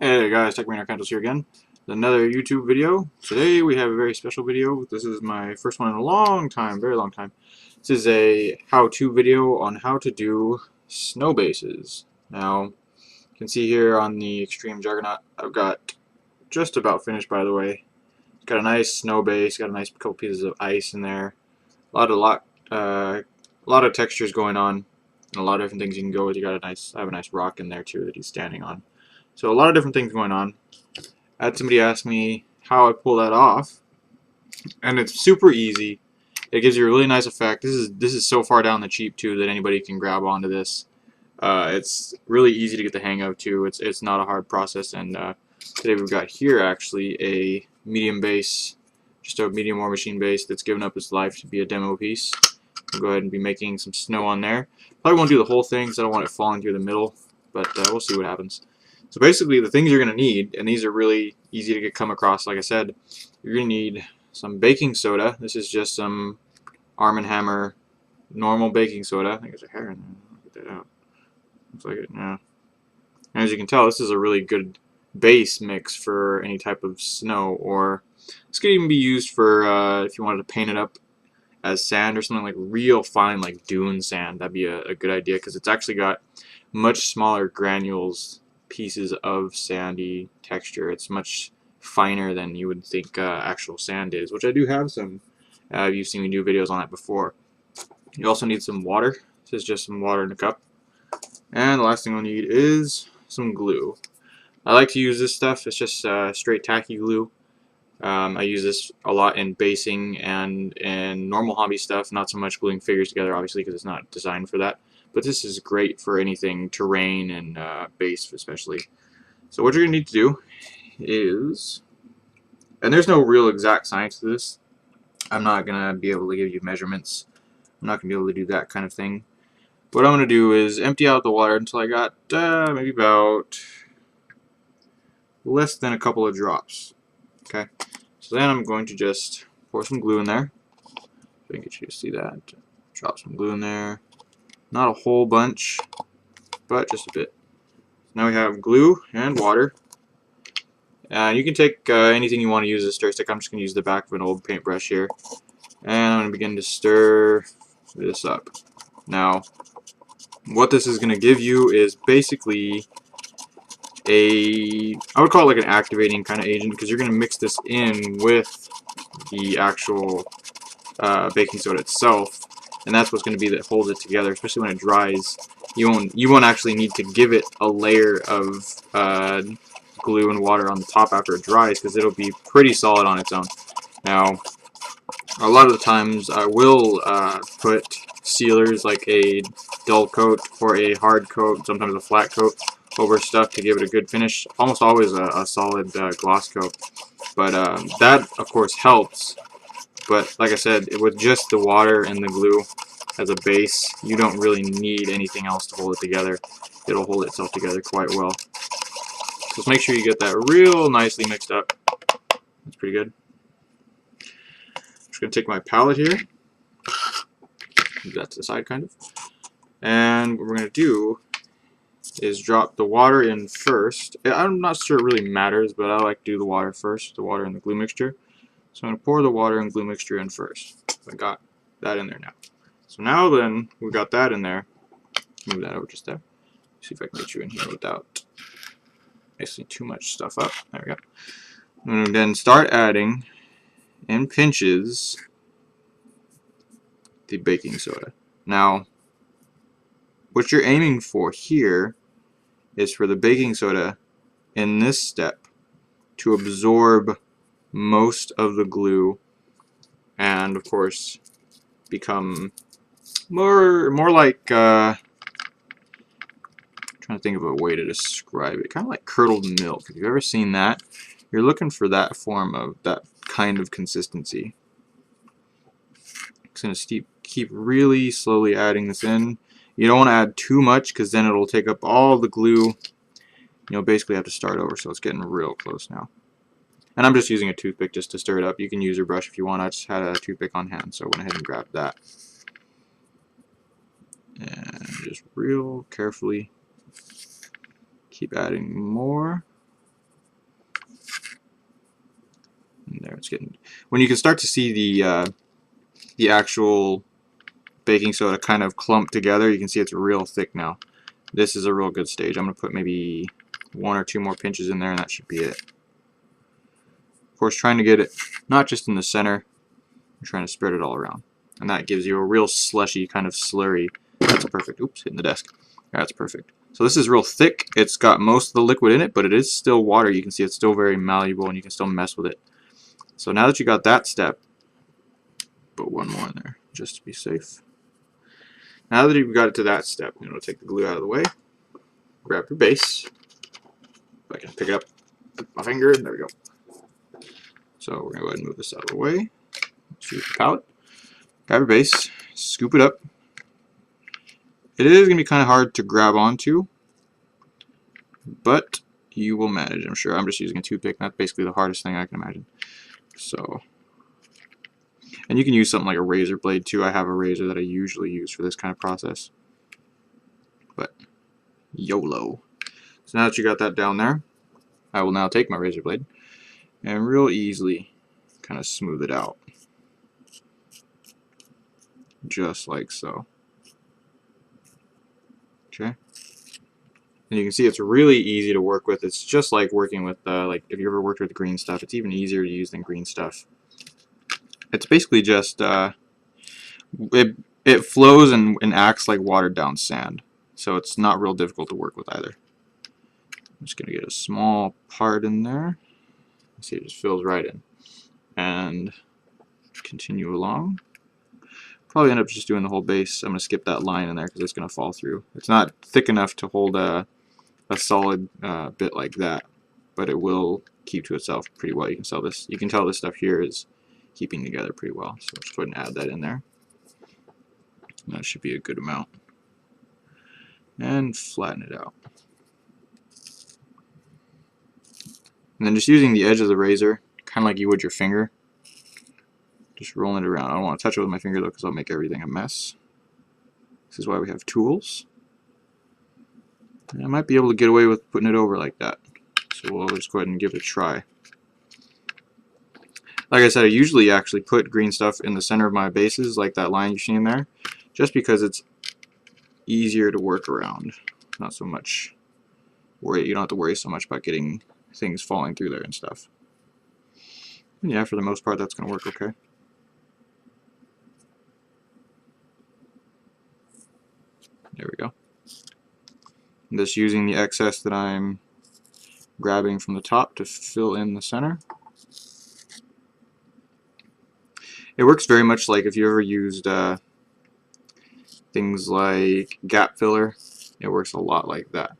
Hey guys, Tech Candles here again. Another YouTube video. Today we have a very special video. This is my first one in a long time, very long time. This is a how-to video on how to do snow bases. Now, you can see here on the Extreme Juggernaut, I've got just about finished, by the way. It's got a nice snow base, got a nice couple pieces of ice in there. A lot of textures going on, and a lot of different things you can go with. I have a nice rock in there too that he's standing on. So a lot of different things going on. I had somebody ask me how I pull that off, and it's super easy. It gives you a really nice effect. This is so far down the cheap too that anybody can grab onto this. It's really easy to get the hang of too. It's not a hard process. And today we've got here actually a medium base, just a medium war machine base that's given up its life to be a demo piece. I'll go ahead and be making some snow on there. Probably won't do the whole thing because I don't want it falling through the middle, but we'll see what happens. So basically the things you're going to need, and these are really easy to come across, like I said, you're going to need some baking soda. This is just some Arm & Hammer normal baking soda. I think there's a hair in there. Get that out. Looks like it, yeah. And as you can tell, this is a really good base mix for any type of snow, or this could even be used for if you wanted to paint it up as sand or something like real fine, like dune sand. That'd be a good idea because it's actually got much smaller granules, pieces of sandy texture. It's much finer than you would think actual sand is, which I do have some. You've seen me do videos on that before. You also need some water. This is just some water in a cup. And the last thing we'll need is some glue. I like to use this stuff. It's just straight tacky glue. I use this a lot in basing and in normal hobby stuff, not so much gluing figures together, obviously, because it's not designed for that. But this is great for anything terrain and base especially. So what you're going to need to do is, and there's no real exact science to this. I'm not going to be able to give you measurements. I'm not going to be able to do that kind of thing. What I'm going to do is empty out the water until I got maybe about less than a couple of drops. Okay. So then I'm going to just pour some glue in there. So I can get you to see that. Drop some glue in there. Not a whole bunch, but just a bit. Now we have glue and water. You can take anything you want to use as a stir stick. I'm just going to use the back of an old paintbrush here. And I'm going to begin to stir this up. Now, what this is going to give you is basically I would call it like an activating kind of agent, because you're going to mix this in with the actual baking soda itself. And that's what's going to be that holds it together, especially when it dries. You won't actually need to give it a layer of glue and water on the top after it dries, because it'll be pretty solid on its own. Now, a lot of the times I will put sealers like a dull coat or a hard coat, sometimes a flat coat, over stuff to give it a good finish. Almost always a solid gloss coat. But that, of course, helps. But like I said, with just the water and the glue as a base, you don't really need anything else to hold it together. It'll hold itself together quite well. So just make sure you get that real nicely mixed up. That's pretty good. I'm just going to take my palette here. Move that to the side, kind of. And what we're going to do is drop the water in first. I'm not sure it really matters, but I like to do the water first, the water and the glue mixture. So I'm going to pour the water and glue mixture in first. So I got that in there now. So now then, we've got that in there. Move that over just there. See if I can get you in here without mixing too much stuff up. There we go. And then start adding in pinches the baking soda. Now, what you're aiming for here is for the baking soda in this step to absorb most of the glue and, of course, become more like trying to think of a way to describe it, kind of like curdled milk. If you've ever seen that, you're looking for that form of that kind of consistency. It's going to keep really slowly adding this in. You don't want to add too much, because then it'll take up all the glue. You'll basically have to start over, so it's getting real close now. And I'm just using a toothpick just to stir it up. You can use your brush if you want. I just had a toothpick on hand, so I went ahead and grabbed that. And just real carefully keep adding more it's getting, when you can start to see the actual baking soda kind of clump together, you can see it's real thick now. This is a real good stage. I'm going to put maybe 1 or 2 more pinches in there, and that should be it. Of course, trying to get it not just in the center, you're trying to spread it all around. And that gives you a real slushy, kind of slurry. That's perfect. Oops, hitting the desk. That's perfect. So this is real thick. It's got most of the liquid in it, but it is still water. You can see it's still very malleable, and you can still mess with it. So now that you got that step, put 1 more in there, just to be safe. Now that you've got it to that step, you know, take the glue out of the way, grab your base. If I can pick it up with my finger, there we go. So we're going to go ahead and move this out of the way. Shoot the palette. Grab your base, scoop it up. It is going to be kind of hard to grab onto, but you will manage, I'm sure. I'm just using a toothpick. That's basically the hardest thing I can imagine. So, and you can use something like a razor blade too. I have a razor that I usually use for this kind of process. But YOLO. So now that you got that down there, I will now take my razor blade and real easily kind of smooth it out. Just like so. Okay. And you can see it's really easy to work with. It's just like working with, like if you ever worked with green stuff, it's even easier to use than green stuff. It's basically just, it flows and acts like watered down sand. So it's not real difficult to work with either. I'm just going to get a small part in there. See, it just fills right in. And continue along. Probably end up just doing the whole base. I'm going to skip that line in there because it's going to fall through. It's not thick enough to hold a solid bit like that, but it will keep to itself pretty well. You can tell this stuff here is keeping together pretty well. So just go ahead and add that in there. And that should be a good amount. And flatten it out. And then just using the edge of the razor, kind of like you would your finger, just rolling it around. I don't want to touch it with my finger though because I'll make everything a mess. This is why we have tools. And I might be able to get away with putting it over like that. So we'll just go ahead and give it a try. Like I said, I usually actually put green stuff in the center of my bases, like that line you see in there, just because it's easier to work around. Not so much worry. You don't have to worry so much about getting things falling through there and stuff. And yeah, for the most part, that's going to work okay. There we go. I'm just using the excess that I'm grabbing from the top to fill in the center. It works very much like if you ever used things like gap filler. It works a lot like that.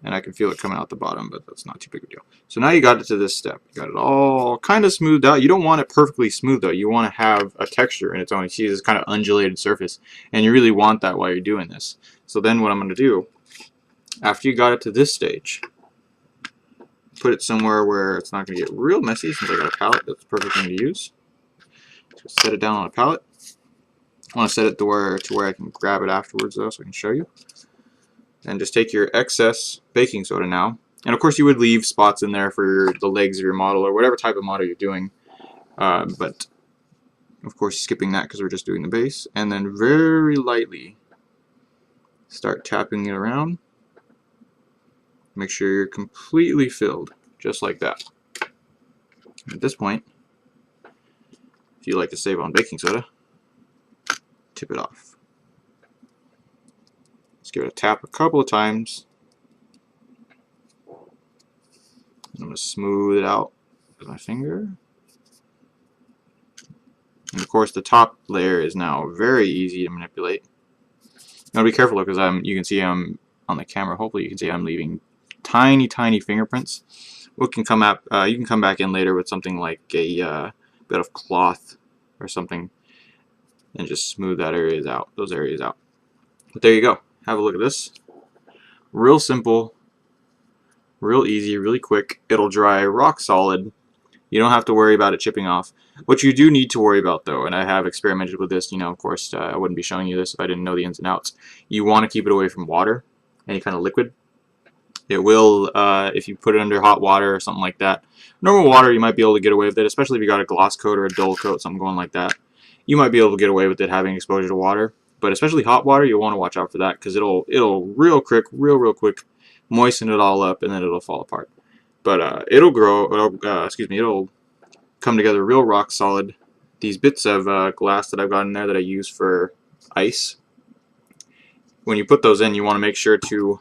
And I can feel it coming out the bottom, but that's not too big a deal. So now you got it to this step. You got it all kind of smoothed out. You don't want it perfectly smooth though. You want to have a texture in its own. You see this kind of undulated surface, and you really want that while you're doing this. So then what I'm going to do, after you got it to this stage, put it somewhere where it's not going to get real messy. Since I got a palette, that's the perfect thing to use. Just set it down on a palette. I want to set it to where I can grab it afterwards though, so I can show you. And just take your excess baking soda now, and of course you would leave spots in there for the legs of your model or whatever type of model you're doing, but of course skipping that because we're just doing the base, and then very lightly start tapping it around. Make sure you're completely filled, just like that. At this point, if you like to save on baking soda, tip it off. Just give it a tap a couple of times. I'm going to smooth it out with my finger. And of course the top layer is now very easy to manipulate. Now be careful though, because you can see I'm on the camera. Hopefully you can see I'm leaving tiny fingerprints. You can come back in later with something like a bit of cloth or something and just smooth those areas out. But there you go. Have a look at this. Real simple, real easy, really quick. It'll dry rock solid. You don't have to worry about it chipping off. What you do need to worry about though, and I have experimented with this, of course I wouldn't be showing you this if I didn't know the ins and outs. You want to keep it away from water, any kind of liquid. It will, if you put it under hot water or something like that. Normal water, you might be able to get away with it, especially if you got a gloss coat or a dull coat, something going like that. You might be able to get away with it having exposure to water, but especially hot water, you'll want to watch out for that because it'll real quick moisten it all up, and then it'll fall apart. But it'll grow. It'll come together real rock solid. These bits of glass that I've got in there that I use for ice. When you put those in, you want to make sure to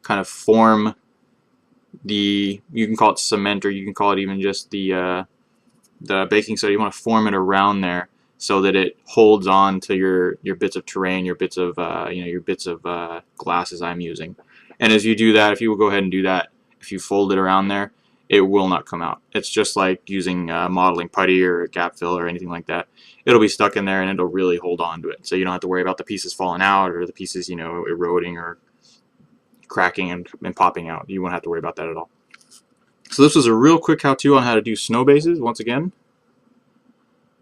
kind of form you can call it cement, or you can call it even just the baking soda. You want to form it around there so that it holds on to your bits of terrain, your bits of your bits of glasses I'm using. And as you do that, if you will go ahead and do that, if you fold it around there, it will not come out. It's just like using modeling putty or gap fill or anything like that. It'll be stuck in there and it'll really hold on to it. So you don't have to worry about the pieces falling out or the pieces, eroding or cracking and popping out. You won't have to worry about that at all. So this was a real quick how-to on how to do snow bases. Once again,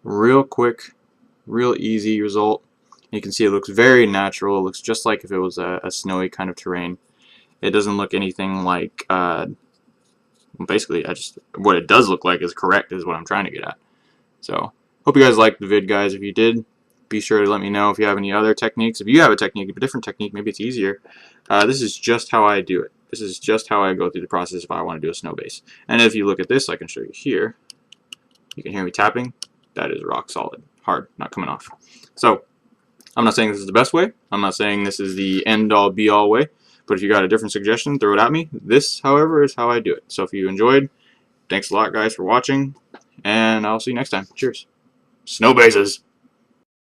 real quick, real easy result. You can see it looks very natural. It looks just like if it was a snowy kind of terrain. It doesn't look anything like, basically, what it does look like is correct, is what I'm trying to get at. So, hope you guys liked the vid, guys. If you did, be sure to let me know if you have any other techniques. If you have a different technique, maybe it's easier. This is just how I do it. This is just how I go through the process if I want to do a snow base. And if you look at this, I can show you here. You can hear me tapping. That is rock solid, hard, not coming off. So, I'm not saying this is the best way. I'm not saying this is the end-all, be-all way. But if you got a different suggestion, throw it at me. This, however, is how I do it. So if you enjoyed, thanks a lot, guys, for watching. And I'll see you next time. Cheers. Snow bases.